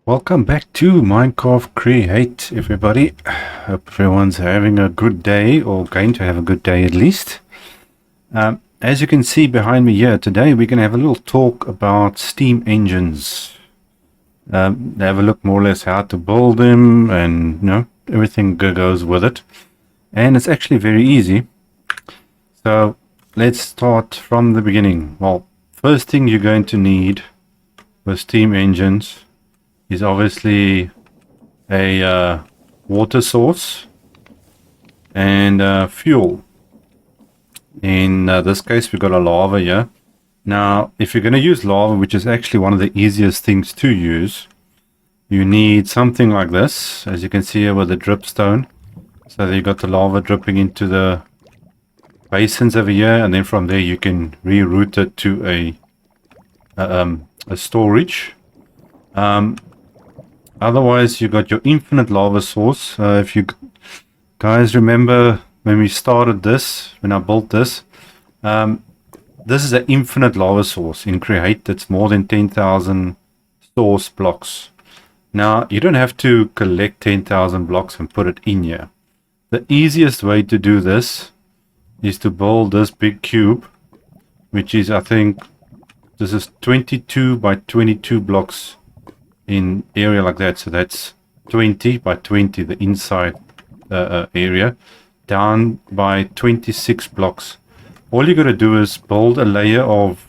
Welcome back to Minecraft Create, everybody. Hope everyone's having a good day, or going to have a good day at least. As you can see behind me here, today we're going to have a little talk about steam engines. Have a look more or less how to build them, and everything goes with it. And it's actually very easy. So let's start from the beginning. Well, first thing you're going to need with steam engines is obviously a water source and fuel. In this case, we've got a lava here. Now, if you're going to use lava, which is actually one of the easiest things to use, you need something like this, as you can see here with the dripstone. So you've got the lava dripping into the basins over here, and then from there you can reroute it to a storage. Otherwise, you got your infinite lava source. If you guys remember when we started this, when I built this, this is an infinite lava source. In Create, it's more than 10,000 source blocks. Now, you don't have to collect 10,000 blocks and put it in here. The easiest way to do this is to build this big cube, which is, I think, this is 22 by 22 blocks in area like that. So that's 20 by 20, the inside area, down by 26 blocks. All you got to do is build a layer of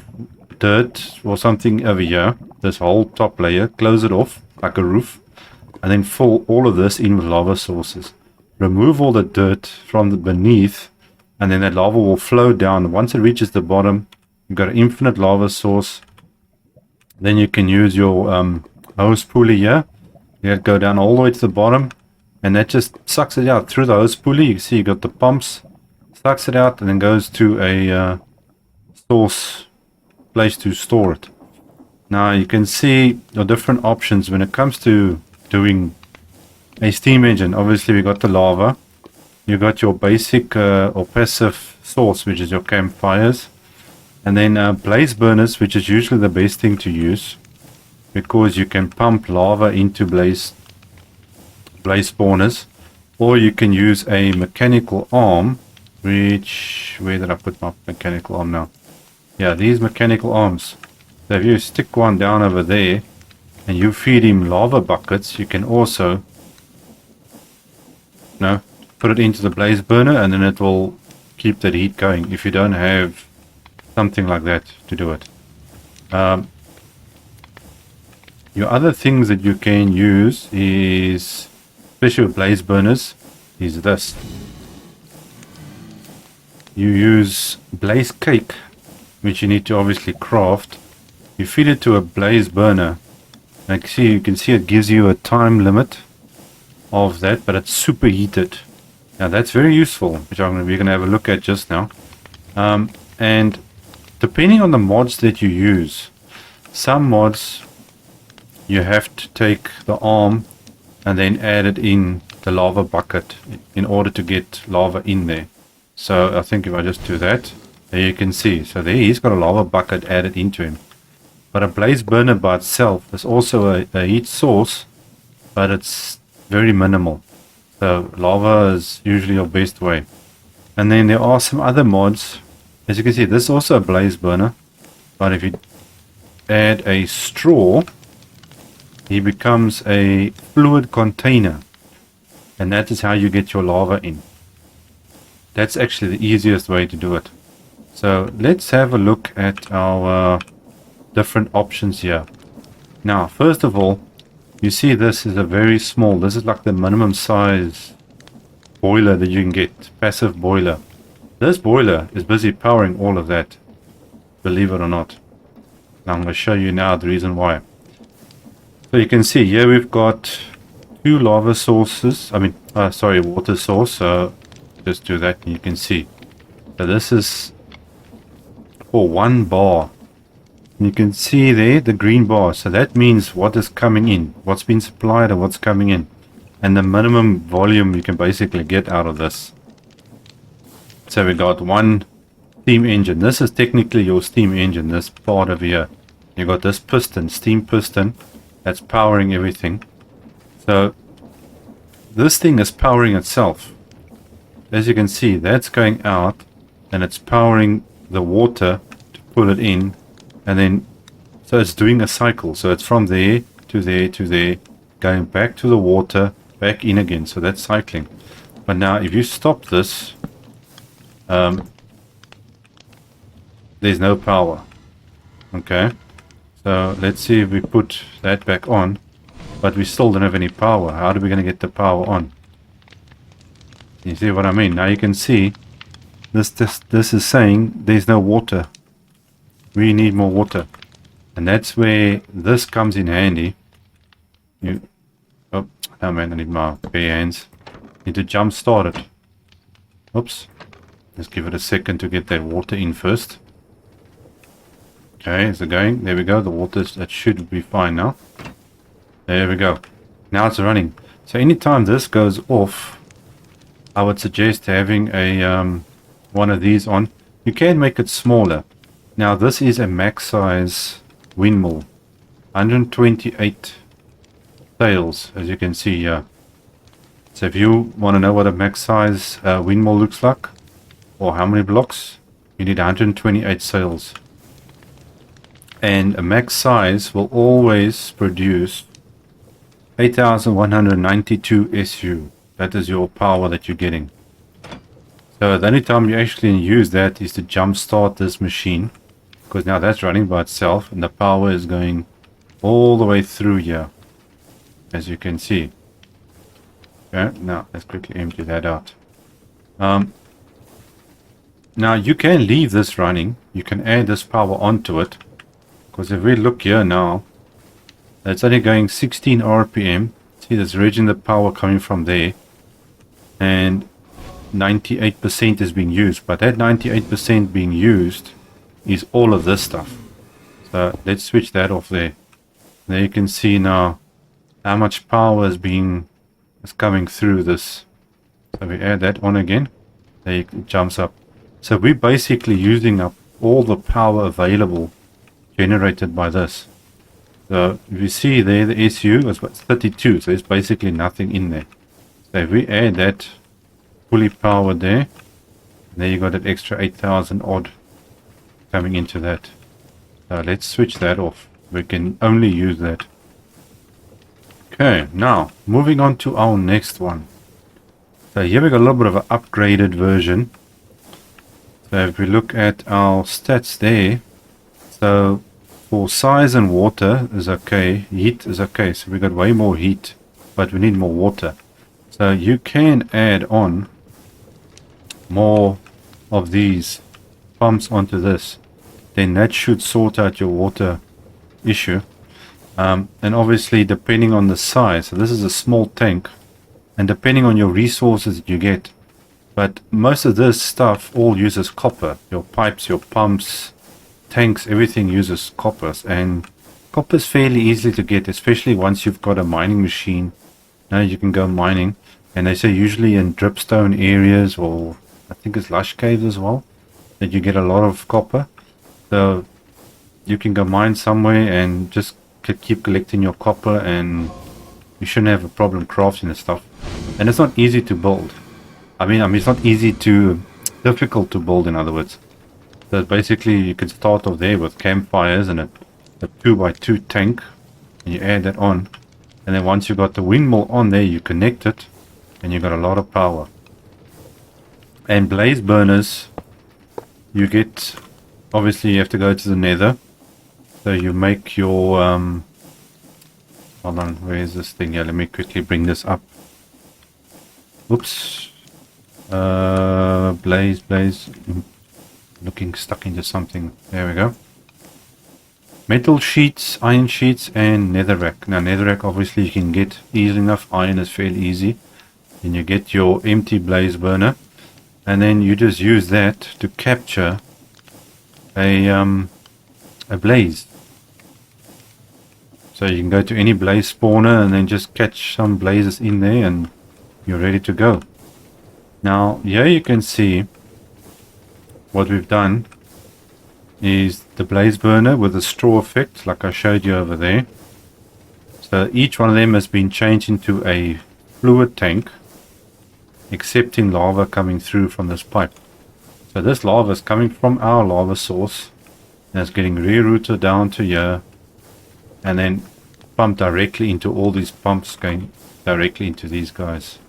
dirt or something over here, this whole top layer, close it off like a roof, and then fill all of this in with lava sources. Remove all the dirt from the beneath, and then that lava will flow down. Once it reaches the bottom, you've got an infinite lava source. Then you can use your hose pulley here. You go down all the way to the bottom, and that just sucks it out through the hose pulley. You can see you got the pumps, sucks it out, and then goes to a source place to store it. Now you can see the different options when it comes to doing a steam engine. Obviously we got the lava, you got your basic or passive source, which is your campfires, and then blaze burners, which is usually the best thing to use, because you can pump lava into blaze spawners, or you can use a mechanical arm, which, where did I put my mechanical arm now? Yeah, these mechanical arms. So if you stick one down over there and you feed him lava buckets, you can also put it into the blaze burner, and then it will keep that heat going if you don't have something like that to do it. Your other things that you can use is, especially with blaze burners, is this. You use blaze cake, which you need to obviously craft. You feed it to a blaze burner. Like you can see it gives you a time limit of that, but it's superheated. Now that's very useful, which we're going to have a look at just now. And depending on the mods that you use, some mods you have to take the arm and then add it in the lava bucket in order to get lava in there. So I think if I just do that, there you can see. So there he's got a lava bucket added into him. But a blaze burner by itself is also a heat source, but it's very minimal. So lava is usually your best way. And then there are some other mods. As you can see, this is also a blaze burner, but if you add a straw, he becomes a fluid container, and that is how you get your lava in. That's actually the easiest way to do it. So let's have a look at our different options here. Now, first of all, you see this is a very small, this is like the minimum size boiler that you can get, passive boiler. This boiler is busy powering all of that, believe it or not. Now I'm going to show you now the reason why. So you can see here we've got two lava sources, water source. So just do that and you can see. So this is for 1 bar. You can see there the green bar. So that means what is coming in, what's been supplied and what's coming in. And the minimum volume you can basically get out of this. So we got one steam engine. This is technically your steam engine, this part of here. You got this piston, steam piston, that's powering everything. So this thing is powering itself. As you can see, that's going out and it's powering the water to pull it in, and then so it's doing a cycle. So it's from there to there to there, going back to the water, back in again. So that's cycling. But now if you stop this, there's no power. Okay, so let's see if we put that back on, but we still don't have any power. How are we going to get the power on? You see what I mean? Now you can see this is saying there's no water. We need more water, and that's where this comes in handy. Oh no, man, I need my bare hands. Need to jump start it. Oops, let's give it a second to get that water in first. Okay, is it going? There we go. The water, that should be fine now. There we go. Now it's running. So anytime this goes off, I would suggest having a one of these on. You can make it smaller. Now this is a max size windmill, 128 sails, as you can see here. So if you want to know what a max size windmill looks like, or how many blocks, you need 128 sails. And a max size will always produce 8,192 SU. That is your power that you're getting. So the only time you actually use that is to jump start this machine, because now that's running by itself and the power is going all the way through here, as you can see. Okay, now let's quickly empty that out. Now you can leave this running, you can add this power onto it, because if we look here now, it's only going 16 RPM. See, there's original power coming from there, and 98% is being used, but that 98% being used is all of this stuff. So let's switch that off there. There you can see now how much power is coming through this. So we add that on again, there it jumps up. So we're basically using up all the power available generated by this. So if you see there, the SU was 32, so there's basically nothing in there. So if we add that fully powered there you got that extra 8,000 odd coming into that. So let's switch that off. We can only use that. Okay, now moving on to our next one. So here we got a little bit of an upgraded version. So if we look at our stats there, so for size and water is okay, heat is okay, so we got way more heat, but we need more water. So you can add on more of these pumps onto this, then that should sort out your water issue. And obviously depending on the size, so this is a small tank, and depending on your resources that you get, but most of this stuff all uses copper. Your pipes, your pumps, tanks, everything uses copper, and copper is fairly easy to get, especially once you've got a mining machine. Now you can go mining, and they say usually in dripstone areas, or I think it's lush caves as well, that you get a lot of copper. So you can go mine somewhere and just keep collecting your copper, and you shouldn't have a problem crafting the stuff. And it's not easy to build. I mean it's not easy to, difficult to build, in other words. So basically you can start off there with campfires and a 2x2 tank, and you add that on, and then once you got the windmill on there, you connect it, and you got a lot of power. And blaze burners, you get, obviously you have to go to the nether, so you make your hold on, where is this thing here? Let me quickly bring this up. Oops. Blaze, looking stuck into something. There we go. Metal sheets, iron sheets, and netherrack. Now netherrack obviously you can get easily enough. Iron is fairly easy. And you get your empty blaze burner, and then you just use that to capture a blaze. So you can go to any blaze spawner and then just catch some blazes in there, and you're ready to go. Now here you can see what we've done is the blaze burner with the straw effect, like I showed you over there. So each one of them has been changed into a fluid tank, accepting lava coming through from this pipe. So this lava is coming from our lava source and it's getting rerouted down to here and then pumped directly into all these pumps going directly into these guys.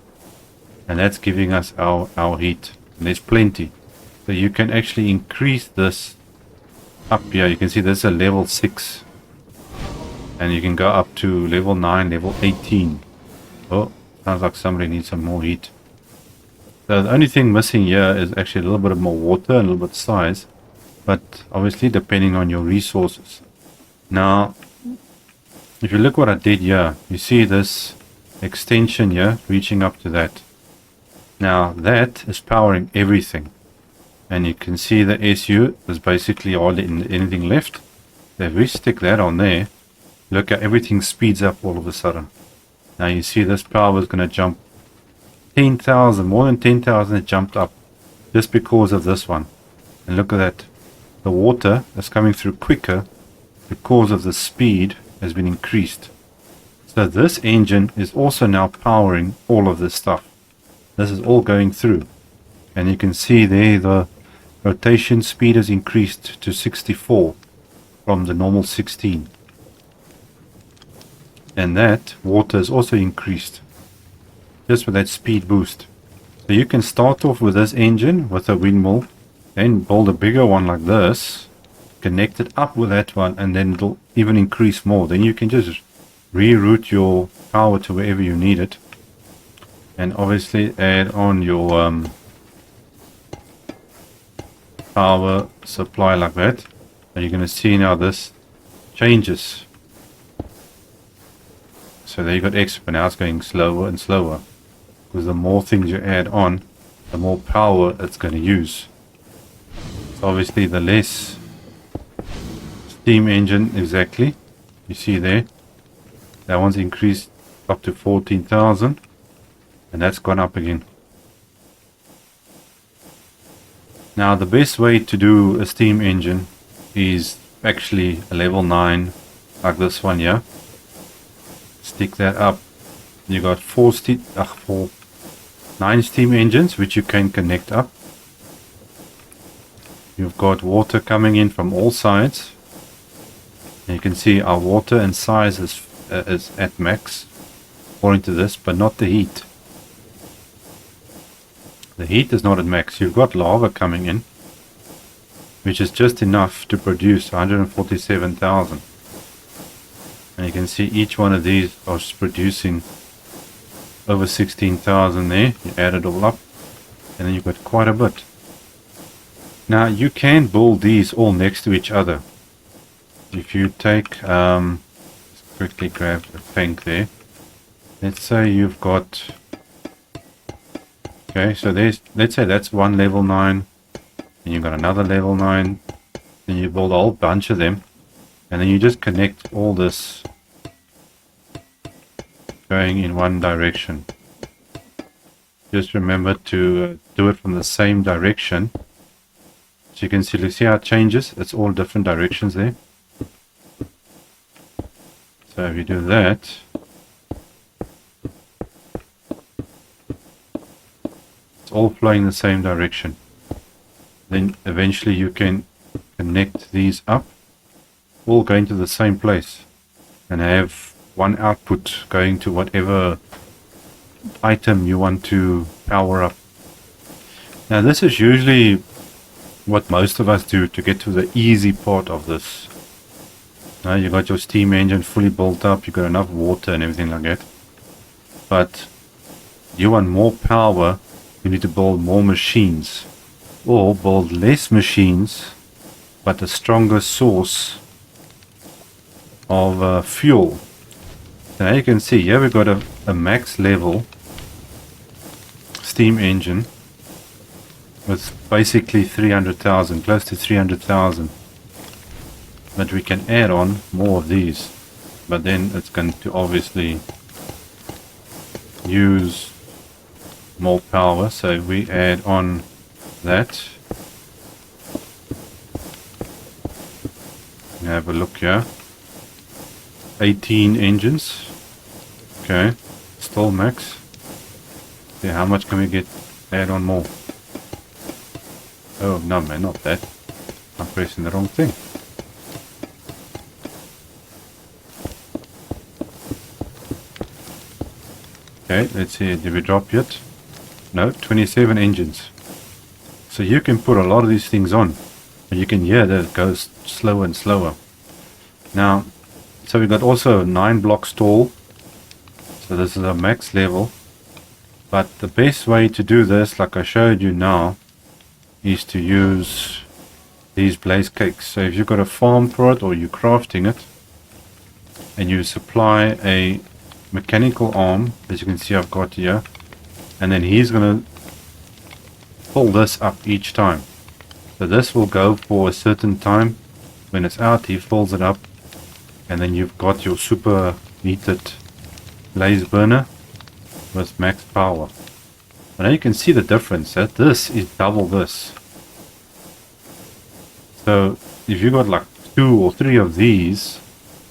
And that's giving us our heat. And there's plenty. So you can actually increase this up here. You can see this is a level 6. And you can go up to level 9, level 18. Oh, sounds like somebody needs some more heat. So the only thing missing here is actually a little bit of more water and a little bit of size. But obviously depending on your resources. Now, if you look what I did here, you see this extension here reaching up to that. Now that is powering everything. And you can see the SU is basically hardly anything left. So if we stick that on there, look at everything speeds up all of a sudden. Now you see this power is going to jump 10,000, more than 10,000 it jumped up just because of this one. And look at that. The water is coming through quicker because of the speed has been increased. So this engine is also now powering all of this stuff. This is all going through. And you can see there the rotation speed has increased to 64 from the normal 16. And that water is also increased just with that speed boost. So you can start off with this engine with a windmill, then build a bigger one like this, connect it up with that one, and then it'll even increase more. Then you can just reroute your power to wherever you need it, and obviously add on your power supply like that. And you're going to see now this changes. So there you got X, but now it's going slower and slower. Because the more things you add on, the more power it's going to use. So obviously the less steam engine exactly. You see there. That one's increased up to 14,000. And that's gone up again. Now the best way to do a steam engine is actually a level 9 like this one here. Stick that up. You got 9 steam engines which you can connect up. You've got water coming in from all sides. And you can see our water and size is at max according to this, but not the heat. The heat is not at max. You've got lava coming in, which is just enough to produce 147,000. And you can see each one of these are producing over 16,000 there. You add it all up, and then you've got quite a bit. Now you can build these all next to each other. If you take, let's quickly grab a tank there. Let's say you've got, okay, so there's, let's say that's one level 9, and you've got another level 9, then you build a whole bunch of them, and then you just connect all this going in one direction. Just remember to do it from the same direction. So you can see how it changes. It's all different directions there. So if you do that, it's all flowing in the same direction. Then eventually you can connect these up, all going to the same place, and have one output going to whatever item you want to power up. Now this is usually what most of us do to get to the easy part of this. Now you got your steam engine fully built up, you got enough water and everything like that. But you want more power, you need to build more machines, or build less machines but a stronger source of fuel. So now you can see here we've got a max level steam engine with basically 300,000, close to 300,000. But we can add on more of these, but then it's going to obviously use more power. So if we add on that, have a look here, 18 engines. Okay, still max. Okay, how much can we get? Add on more. Oh no man, not that. I'm pressing the wrong thing. Okay, let's see, did we drop yet? No, 27 engines. So you can put a lot of these things on. And you can hear that it goes slower and slower. Now, so we got also 9 blocks tall. So this is a max level. But the best way to do this, like I showed you now, is to use these blaze cakes. So if you've got a farm for it or you're crafting it, and you supply a mechanical arm, as you can see I've got here, and then he's going to pull this up each time. So this will go for a certain time. When it's out, he fills it up, and then you've got your super heated blaze burner with max power. And now you can see the difference, that this is double this. So if you got like 2 or 3 of these,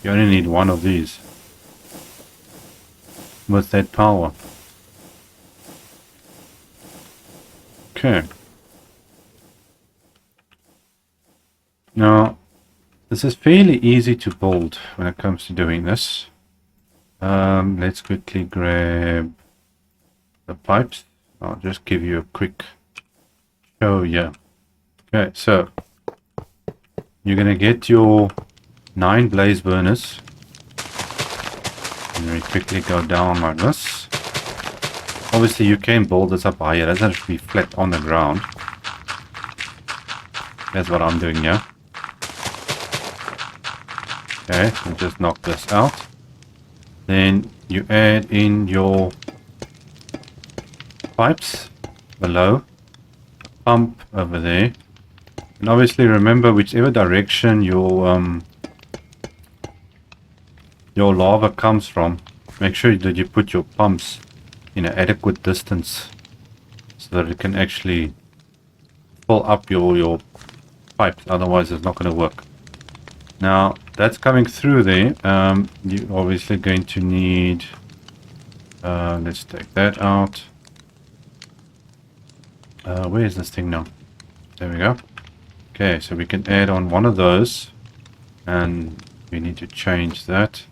you only need 1 of these with that power. Okay. Now, this is fairly easy to build when it comes to doing this. Let's quickly grab the pipes. I'll just give you a quick show here. Okay, so you're going to get your 9 blaze burners. And we quickly go down like this. Obviously you can build this up higher. It doesn't have to be flat on the ground. That's what I'm doing here. Okay, so just knock this out. Then you add in your pipes below, pump over there, and obviously remember whichever direction your lava comes from, make sure that you put your pumps in an adequate distance so that it can actually fill up your pipes, otherwise it's not going to work. Now that's coming through there. You're obviously going to need, let's take that out. Where is this thing now? There we go. Okay, so we can add on one of those, and we need to change that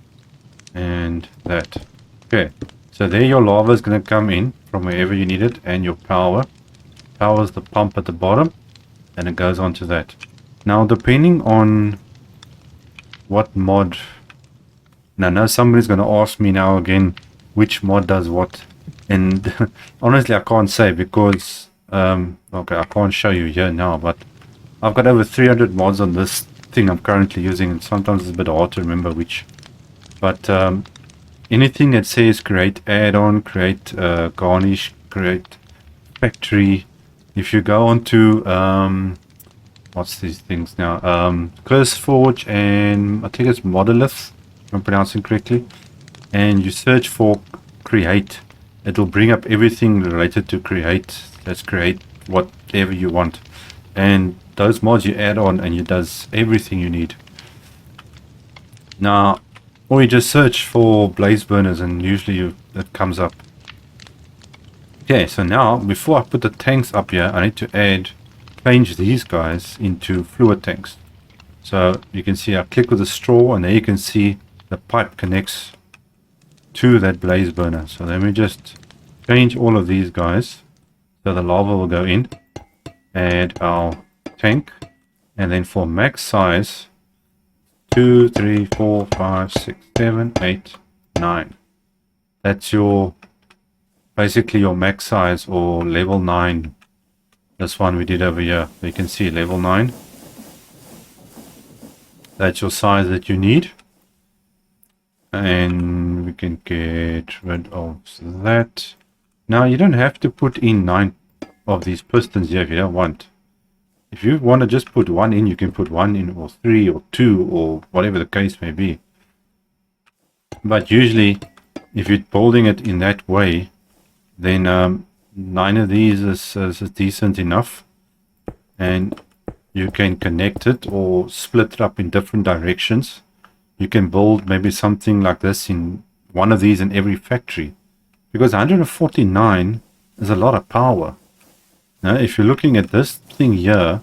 and that. Okay, so there your lava is going to come in from wherever you need it, and your power. Power is the pump at the bottom, and it goes onto that. Now depending on what mod, now somebody's going to ask me now again which mod does what, and honestly I can't say because okay, I can't show you here now, but I've got over 300 mods on this thing I'm currently using, and sometimes it's a bit hard to remember which. But anything that says create add-on, create garnish, create factory, if you go on to what's these things now, CurseForge, and I think it's Monolith, if I'm pronouncing correctly, and you search for create, it will bring up everything related to create. Let's create whatever you want, and those mods you add on, and it does everything you need. Now, or you just search for blaze burners, and usually it comes up. Okay, so now before I put the tanks up here, I need to change these guys into fluid tanks. So you can see I click with the straw, and there you can see the pipe connects to that blaze burner. So let me just change all of these guys. So the lava will go in, add our tank, and then for max size, 2, 3, 4, 5, 6, 7, 8, 9. That's your, basically your max size, or level 9. This one we did over here. You can see level 9. That's your size that you need. And we can get rid of that. Now you don't have to put in 9 of these pistons here if you don't want. If you want to just put 1 in, you can put 1 in, or 3 or 2, or whatever the case may be. But usually if you're building it in that way, then 9 of these is decent enough, and you can connect it or split it up in different directions. You can build maybe something like this in one of these in every factory, because 149 is a lot of power. Now, if you're looking at this thing here,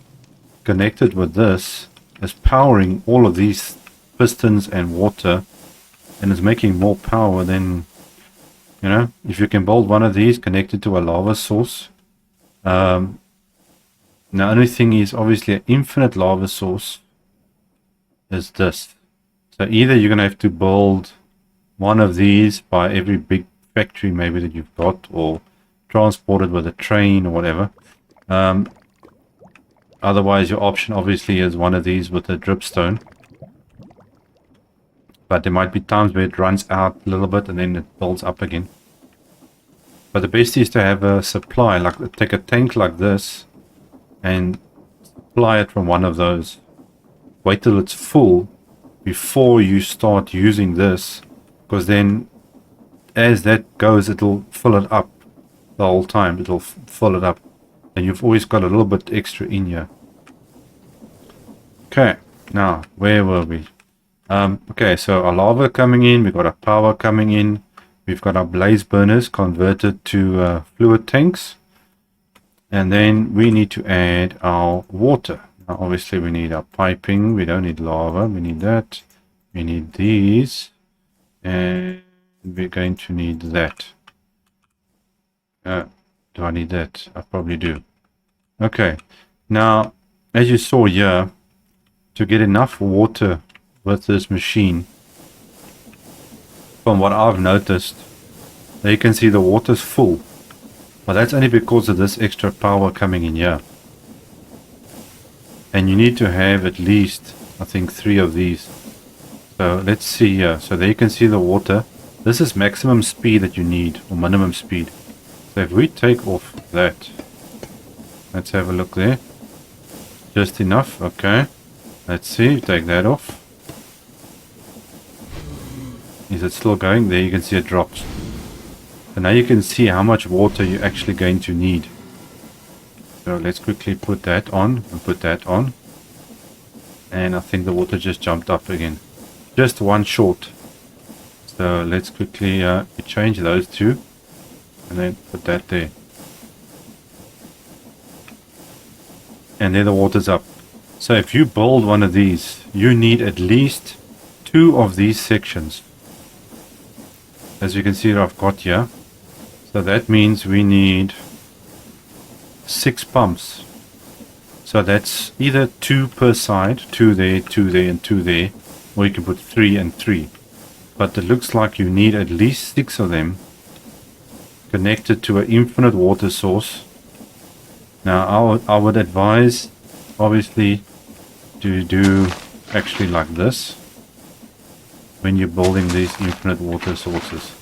connected with this, is powering all of these pistons and water, and is making more power than, you know, if you can build one of these connected to a lava source. Now, the only thing is, obviously, an infinite lava source is this. So either you're going to have to build one of these by every big factory maybe that you've got, or transport it with a train or whatever. Otherwise, your option obviously is one of these with a dripstone. But there might be times where it runs out a little bit and then it builds up again. But the best is to have a supply, like take a tank like this and supply it from one of those. Wait till it's full before you start using this, because then as that goes, it'll fill it up the whole time. It'll fill it up, and you've always got a little bit extra in here. Okay, now where were we? Okay, so our lava coming in, we've got our power coming in, we've got our blaze burners converted to fluid tanks, and then we need to add our water. Now obviously we need our piping, we don't need lava, we need that, we need these, and we're going to need that. Do I need that? I probably do. Okay, now as you saw here, to get enough water with this machine, from what I've noticed, there you can see the water's full, but that's only because of this extra power coming in here. And you need to have at least, I think, 3 of these. So let's see here. So there you can see the water. This is maximum speed that you need, or minimum speed. So if we take off that, let's have a look there. Just enough, okay. Let's see, take that off. Is it still going? There you can see it drops. So now you can see how much water you're actually going to need. So let's quickly put that on and put that on. And I think the water just jumped up again. Just one short. So let's quickly change those two. And then put that there. And there the water's up. So if you build one of these, you need at least 2 of these sections. As you can see, I've got here. So that means we need 6 pumps. So that's either 2 per side, 2 there, 2 there, and 2 there, or you can put 3 and 3. But it looks like you need at least 6 of them connected to an infinite water source. Now I would advise, obviously, to do actually like this. When you're building these infinite water sources,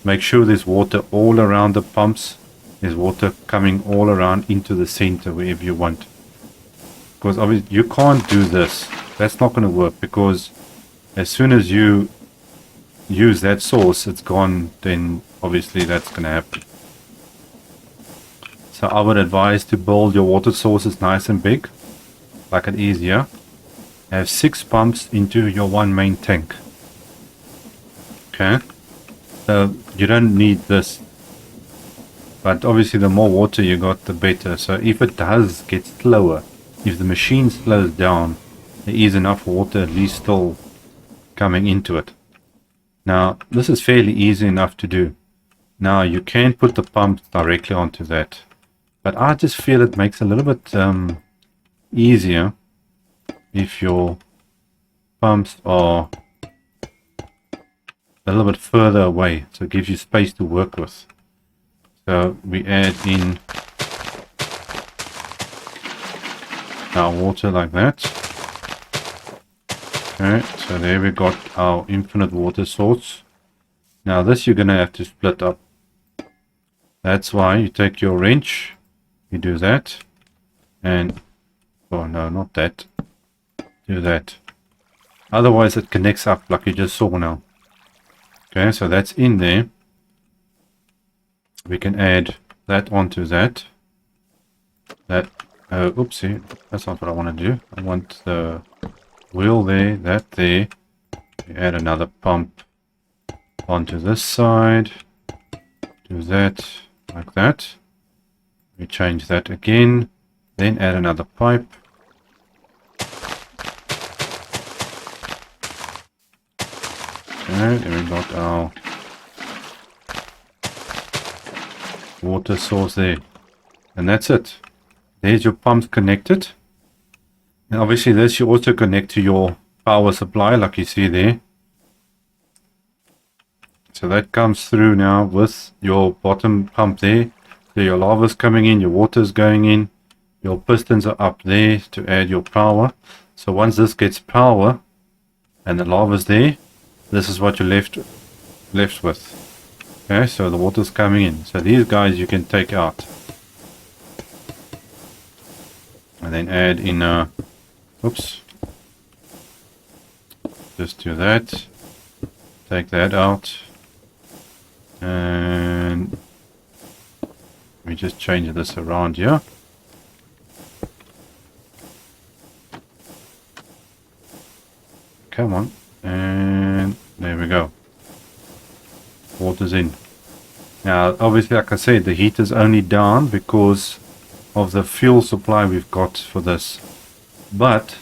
make sure there's water all around the pumps. There's water coming all around into the center wherever you want, because obviously you can't do this. That's not going to work, because as soon as you use that source, it's gone. Then obviously that's going to happen. So I would advise to build your water sources nice and big, like it is here. Have 6 pumps into your one main tank. Okay, so you don't need this, but obviously the more water you got, the better. So if it does get slower, if the machine slows down, there is enough water at least still coming into it. Now this is fairly easy enough to do. Now you can put the pump directly onto that, but I just feel it makes it a little bit easier if your pumps are a little bit further away, so it gives you space to work with. So we add in our water like that. Okay, so there we got our infinite water source. Now this you're gonna have to split up. That's why you take your wrench, you do that, and oh no, not that, do that. Otherwise it connects up like you just saw now. Okay, so that's in there. We can add that onto that. Oopsie, that's not what I want to do. I want the wheel there, that there. We add another pump onto this side. Do that like that. We change that again. Then add another pipe. Okay, then we got our water source there. And that's it. There's your pumps connected. And obviously this you also connect to your power supply like you see there. So that comes through now with your bottom pump there. So your lava's coming in, your water's going in. Your pistons are up there to add your power. So once this gets power and the lava's there, this is what you're left with. Okay, so the water's coming in. So these guys you can take out. And then add in oops. Just do that. Take that out. And we just change this around here. Come on. And there we go. Water's in. Now, obviously, like I said, the heat is only down because of the fuel supply we've got for this. But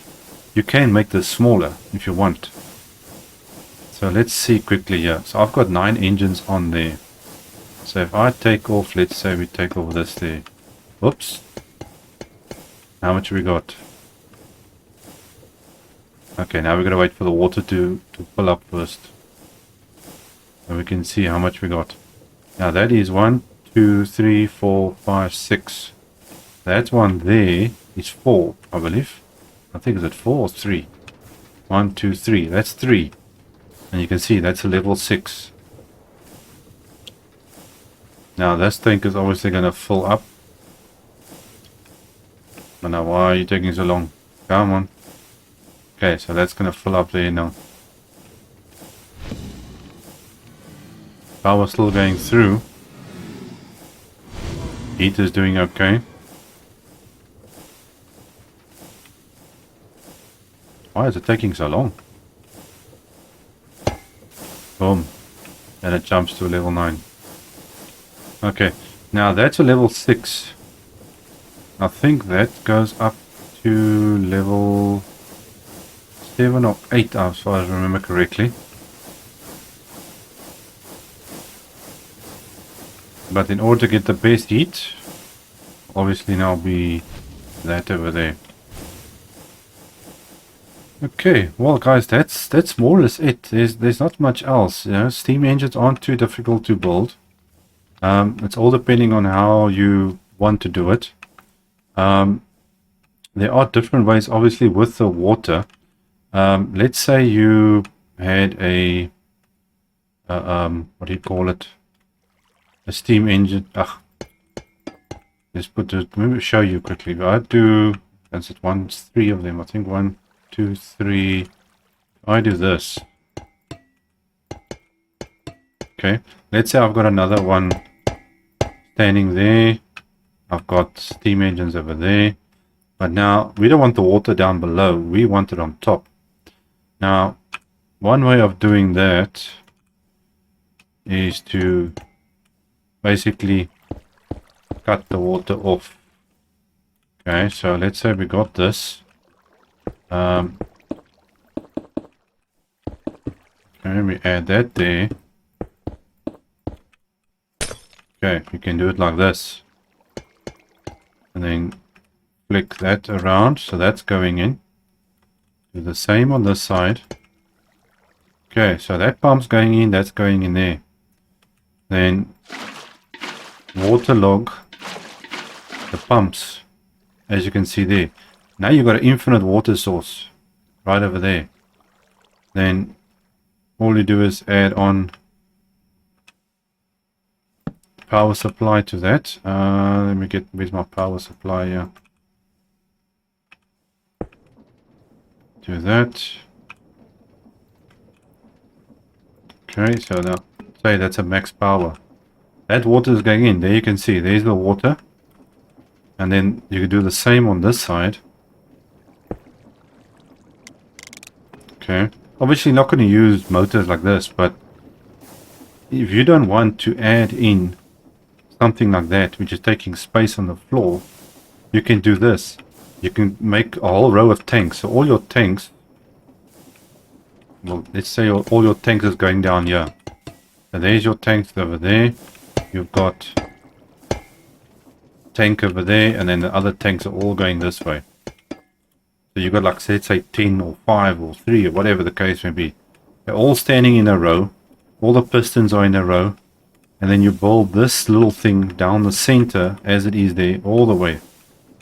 you can make this smaller if you want. So let's see quickly here. So I've got 9 engines on there. So if I take off, let's say we take off this there. Whoops. How much we got? Okay, now we're going to wait for the water to fill up first. So we can see how much we got. Now that is 1, 2, 3, 4, 5, 6. That one there is 4, I believe. I think is it 4 or 3? 1, 2, 3. That's 3. And you can see that's a level 6. Now this tank is obviously going to fill up. But now why are you taking so long? Come on. Okay, so that's going to fill up there now. Power still going through. Heat is doing okay. Why is it taking so long? Boom. And it jumps to level 9. Okay, now that's a level 6. I think that goes up to level 7 or 8 as far as I remember correctly. But in order to get the best heat, obviously now be that over there. Okay, well guys, that's more or less it. There's not much else. You know, steam engines aren't too difficult to build. It's all depending on how you want to do it. There are different ways, obviously, with the water. Let's say you had a what do you call it? A steam engine. Let's put it. Let me show you quickly. I do. That's it. 3 of them. I think 1, 2, 3. I do this. Okay. Let's say I've got another one standing there. I've got steam engines over there. But now we don't want the water down below. We want it on top. Now, one way of doing that is to basically cut the water off. Okay, so let's say we got this. Okay, we add that there. Okay, you can do it like this. And then flick that around, so that's going in. Do the same on this side. Okay, so that pump's going in, that's going in there. Then waterlog the pumps, as you can see there. Now you've got an infinite water source right over there. Then all you do is add on power supply to that. Let me get with my power supply here. Do that. Okay, so now say that's a max power. That water is going in. There you can see there's the water. And then you can do the same on this side. Okay. Obviously not going to use motors like this, but if you don't want to add in something like that, which is taking space on the floor, you can do this. You can make a whole row of tanks. So all your tanks, well, let's say all your tanks is going down here. So there's your tanks over there. You've got tank over there, and then the other tanks are all going this way. So you've got, like, let's say 10 or 5 or 3 or whatever the case may be. They're all standing in a row. All the pistons are in a row. And then you build this little thing down the center as it is there all the way.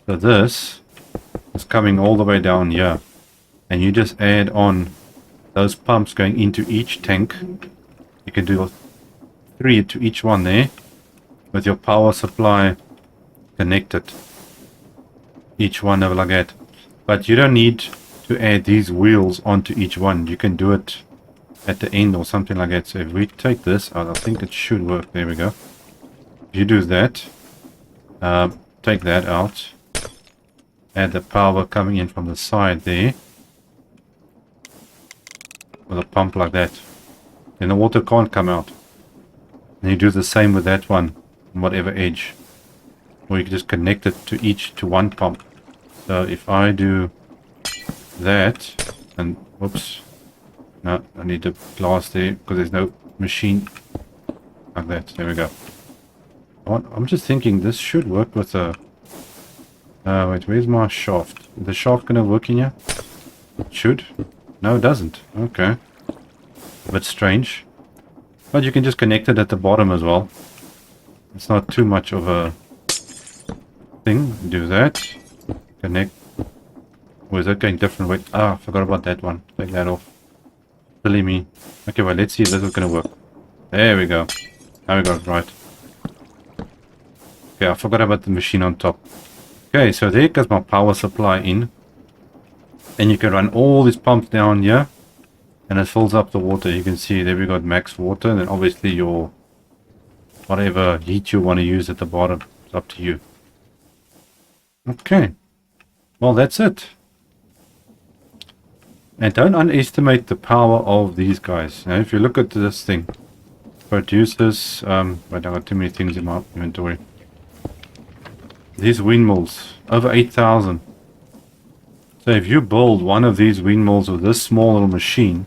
So this is coming all the way down here. And you just add on those pumps going into each tank. You can do 3 to each one there with your power supply connected. Each one over like that. But you don't need to add these wheels onto each one. You can do it at the end or something like that. So if we take this out, I think it should work. There we go. If you do that, take that out, add the power coming in from the side there with a pump like that, then the water can't come out. And you do the same with that one on whatever edge, or you can just connect it to one pump. So if I do that, and whoops, no, I need the glass there because there's no machine like that. There we go. I'm just thinking this should work with a... wait, where's my shaft? Is the shaft gonna work in here? It should. No, it doesn't. Okay. A bit strange. But you can just connect it at the bottom as well. It's not too much of a thing. Do that. Connect. Or is that going different? Wait, I forgot about that one. Take that off. Silly me. Okay, well, let's see if this is going to work. There we go. Now we got it right. Okay, I forgot about the machine on top. Okay, so there goes my power supply in. And you can run all these pumps down here. And it fills up the water. You can see there we got max water. And then obviously your whatever heat you want to use at the bottom. It's up to you. Okay. Well, that's it. And don't underestimate the power of these guys. Now, if you look at this thing, produces, wait, I got too many things in my inventory. These windmills, over 8,000. So if you build one of these windmills with this small little machine,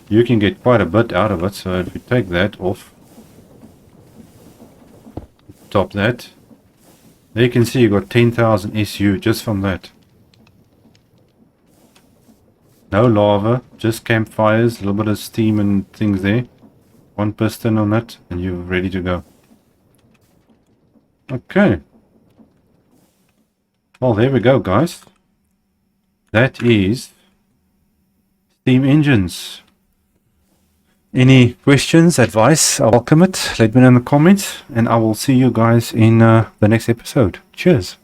you can get quite a bit out of it. So if you take that off, top that, there you can see you got 10,000 SU just from that. No lava, just campfires, a little bit of steam and things there. One piston on that, and you're ready to go. Okay. Well, there we go, guys. That is steam engines. Any questions, advice, I welcome it. Let me know in the comments, and I will see you guys in the next episode. Cheers.